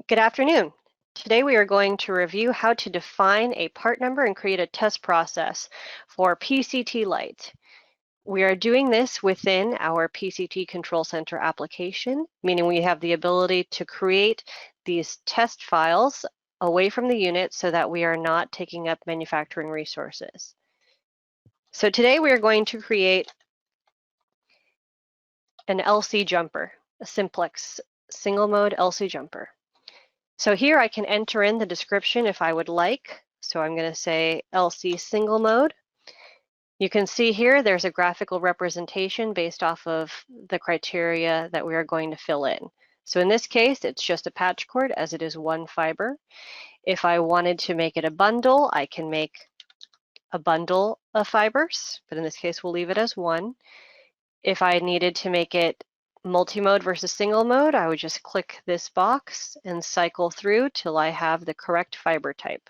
Good afternoon. Today we are going to review how to define a part number and create a test process for PCT Lite. We are doing this within our PCT Control Center application, meaning we have the ability to create these test files away from the unit so that we are not taking up manufacturing resources. So today we are going to create an LC jumper, a simplex single mode LC jumper. So here I can enter in the description if I would like. So I'm going to say LC single mode. You can see here there's a graphical representation based off of the criteria that we are going to fill in. So in this case, it's just a patch cord as it is one fiber. If I wanted to make it a bundle, I can make a bundle of fibers, but in this case, we'll leave it as one. If I needed to make it multi-mode versus single mode, I would just click this box and cycle through till I have the correct fiber type.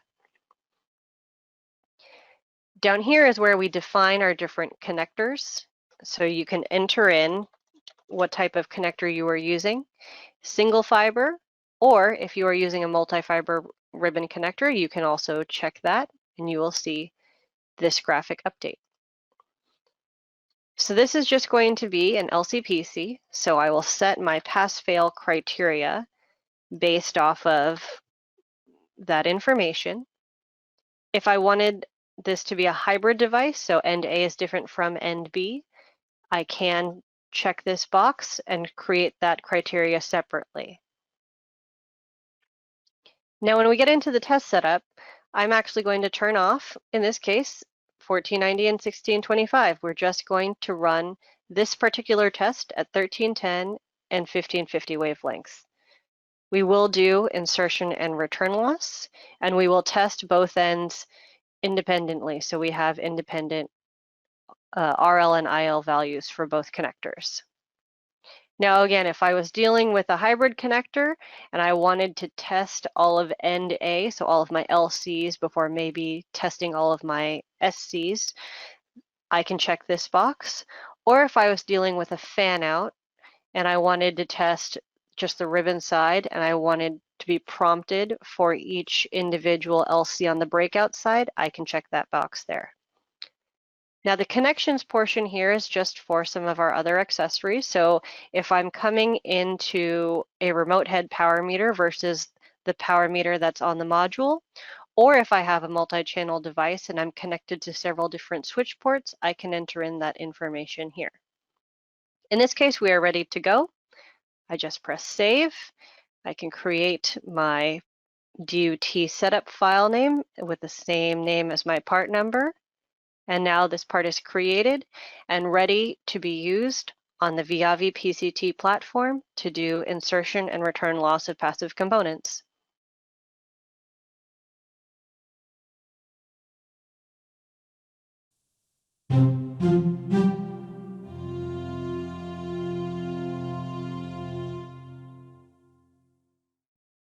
Down here is where we define our different connectors. So you can enter in what type of connector you are using, single fiber, or if you are using a multi-fiber ribbon connector, you can also check that and you will see this graphic update. So this is just going to be an LCPC, so I will set my pass-fail criteria based off of that information. If I wanted this to be a hybrid device, so end A is different from end B, I can check this box and create that criteria separately. Now when we get into the test setup, I'm actually going to turn off, in this case, 1490 and 1625. We're just going to run this particular test at 1310 and 1550 wavelengths. We will do insertion and return loss, and we will test both ends independently. So we have independent RL and IL values for both connectors. Now again, if I was dealing with a hybrid connector and I wanted to test all of end A, so all of my LCs before maybe testing all of my SCs, I can check this box. Or if I was dealing with a fan out and I wanted to test just the ribbon side and I wanted to be prompted for each individual LC on the breakout side, I can check that box there. Now the connections portion here is just for some of our other accessories. So if I'm coming into a remote head power meter versus the power meter that's on the module, or if I have a multi-channel device and I'm connected to several different switch ports, I can enter in that information here. In this case, we are ready to go. I just press save. I can create my DUT setup file name with the same name as my part number. And now this part is created and ready to be used on the Viavi PCT platform to do insertion and return loss of passive components.